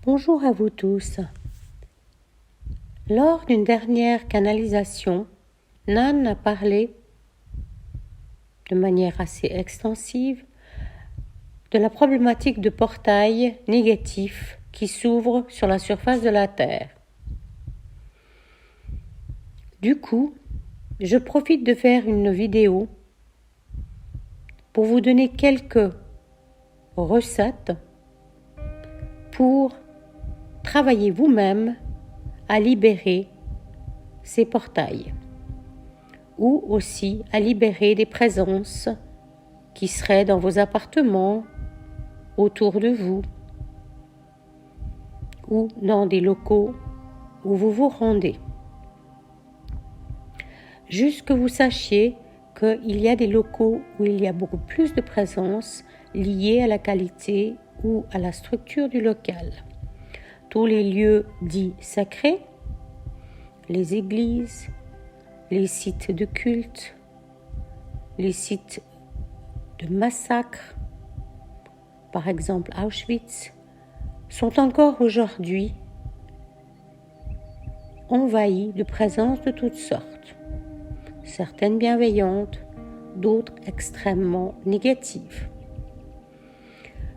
Bonjour à vous tous. Lors d'une dernière canalisation, Nan a parlé de manière assez extensive de la problématique de portails négatifs qui s'ouvrent sur la surface de la Terre. Du coup, je profite de faire une vidéo pour vous donner quelques recettes pour travailler vous-même à libérer ces portails ou aussi à libérer des présences qui seraient dans vos appartements, autour de vous ou dans des locaux où vous vous rendez. Juste que vous sachiez qu'il y a des locaux où il y a beaucoup plus de présence liées à la qualité ou à la structure du local. Tous les lieux dits sacrés, les églises, les sites de culte, les sites de massacre, par exemple Auschwitz, sont encore aujourd'hui envahis de présences de toutes sortes, certaines bienveillantes, d'autres extrêmement négatives.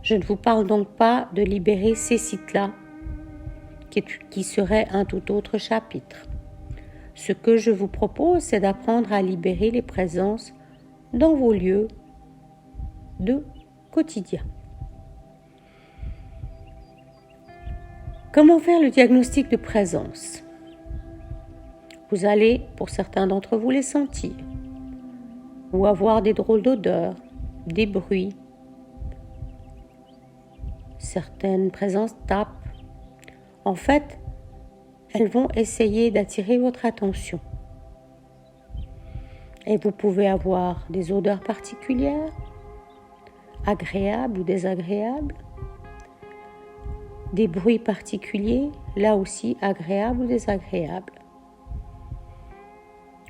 Je ne vous parle donc pas de libérer ces sites-là, qui serait un tout autre chapitre. Ce que je vous propose, c'est d'apprendre à libérer les présences dans vos lieux de quotidien. Comment faire le diagnostic de présence ? Vous allez, pour certains d'entre vous, les sentir, ou avoir des drôles d'odeurs, des bruits. Certaines présences tapent. En fait, elles vont essayer d'attirer votre attention. Et vous pouvez avoir des odeurs particulières, agréables ou désagréables, des bruits particuliers, là aussi agréables ou désagréables.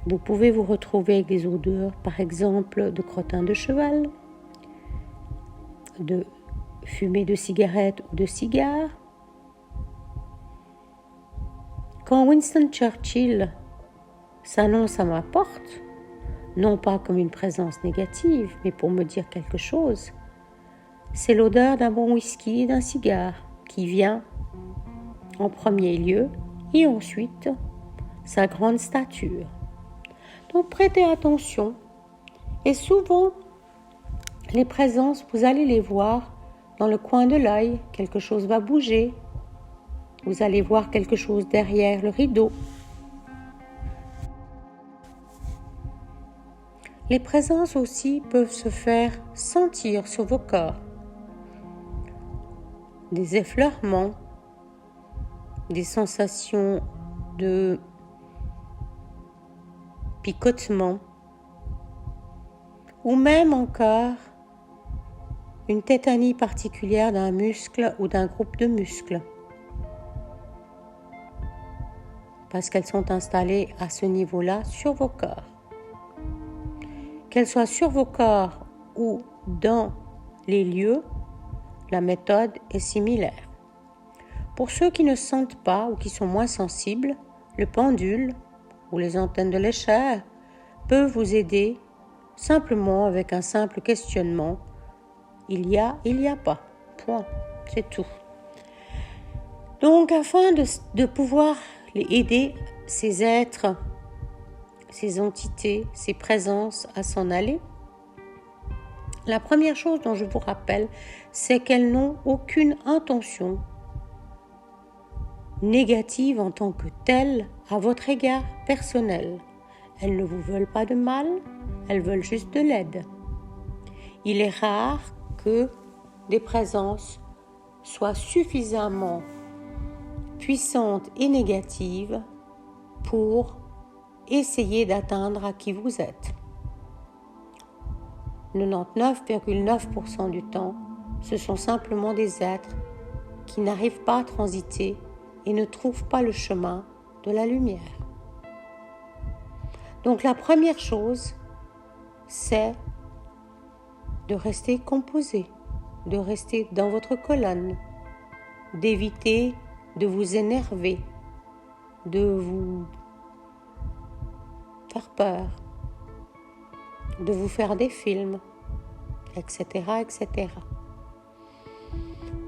Vous pouvez vous retrouver avec des odeurs, par exemple, de crottin de cheval, de fumée de cigarette ou de cigare. Quand Winston Churchill s'annonce à ma porte, non pas comme une présence négative, mais pour me dire quelque chose, c'est l'odeur d'un bon whisky et d'un cigare qui vient en premier lieu et ensuite sa grande stature. Donc prêtez attention et souvent les présences, vous allez les voir dans le coin de l'œil, quelque chose va bouger. Vous allez voir quelque chose derrière le rideau. Les présences aussi peuvent se faire sentir sur vos corps. Des effleurements, des sensations de picotement, ou même encore une tétanie particulière d'un muscle ou d'un groupe de muscles. Parce qu'elles sont installées à ce niveau-là sur vos corps. Qu'elles soient sur vos corps ou dans les lieux, la méthode est similaire. Pour ceux qui ne sentent pas ou qui sont moins sensibles, le pendule ou les antennes de l'échelle peuvent vous aider simplement avec un simple questionnement. Il y a pas. Point. C'est tout. Donc, afin de pouvoir aider ces êtres, ces entités, ces présences à s'en aller, la première chose dont je vous rappelle, c'est qu'elles n'ont aucune intention négative en tant que telle à votre égard personnel. Elles ne vous veulent pas de mal, elles veulent juste de l'aide. Il est rare que des présences soient suffisamment puissante et négative pour essayer d'atteindre à qui vous êtes. 99,9% du temps, ce sont simplement des êtres qui n'arrivent pas à transiter et ne trouvent pas le chemin de la lumière. Donc la première chose, c'est de rester composé, de rester dans votre colonne, d'éviter de vous énerver, de vous faire peur, de vous faire des films, etc., etc.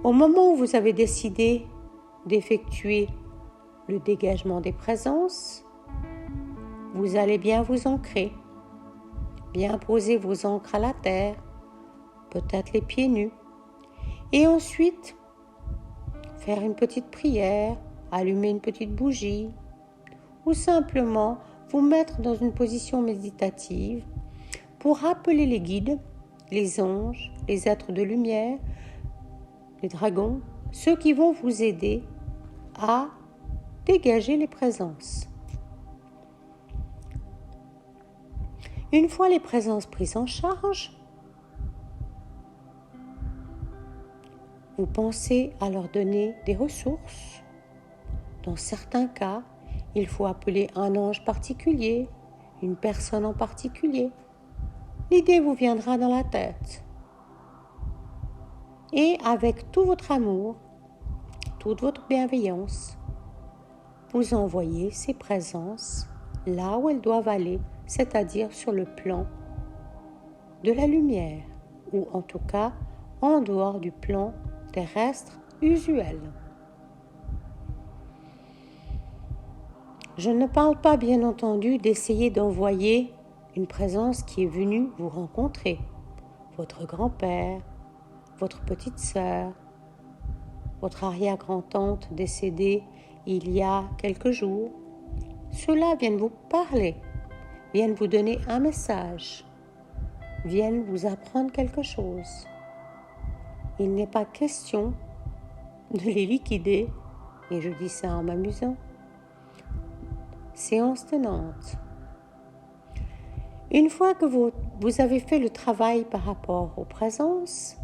Au moment où vous avez décidé d'effectuer le dégagement des présences, vous allez bien vous ancrer, bien poser vos ancres à la terre, peut-être les pieds nus, et ensuite faire une petite prière, allumer une petite bougie, ou simplement vous mettre dans une position méditative pour appeler les guides, les anges, les êtres de lumière, les dragons, ceux qui vont vous aider à dégager les présences. Une fois les présences prises en charge, vous pensez à leur donner des ressources. Dans certains cas, il faut appeler un ange particulier, une personne en particulier. L'idée vous viendra dans la tête. Et avec tout votre amour, toute votre bienveillance, vous envoyez ces présences là où elles doivent aller, c'est-à-dire sur le plan de la lumière, ou en tout cas en dehors du plan terrestre usuel. Je ne parle pas, bien entendu, d'essayer d'envoyer une présence qui est venue vous rencontrer, votre grand-père, votre petite sœur, votre arrière-grand-tante décédée il y a quelques jours. Ceux-là viennent vous parler, viennent vous donner un message, viennent vous apprendre quelque chose. Il n'est pas question de les liquider, et je dis ça en m'amusant. Séance tenante. Une fois que vous avez fait le travail par rapport aux présences,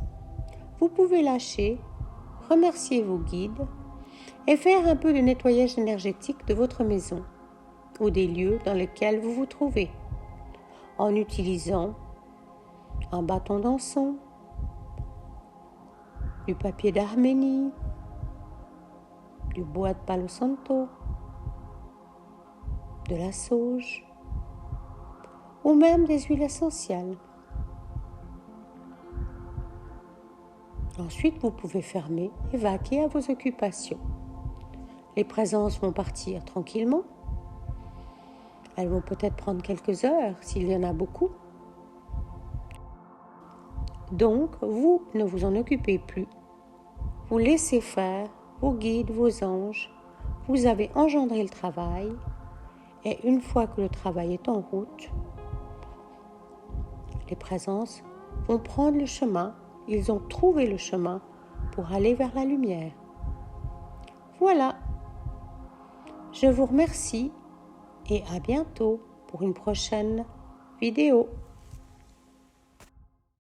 vous pouvez lâcher, remercier vos guides et faire un peu de nettoyage énergétique de votre maison ou des lieux dans lesquels vous vous trouvez, en utilisant un bâton d'encens, du papier d'Arménie, du bois de Palo Santo, de la sauge ou même des huiles essentielles. Ensuite, vous pouvez fermer et vaquer à vos occupations. Les présences vont partir tranquillement. Elles vont peut-être prendre quelques heures s'il y en a beaucoup. Donc, vous ne vous en occupez plus. Vous laissez faire vos guides, vos anges. Vous avez engendré le travail. Et une fois que le travail est en route, les présences vont prendre le chemin. Ils ont trouvé le chemin pour aller vers la lumière. Voilà. Je vous remercie et à bientôt pour une prochaine vidéo.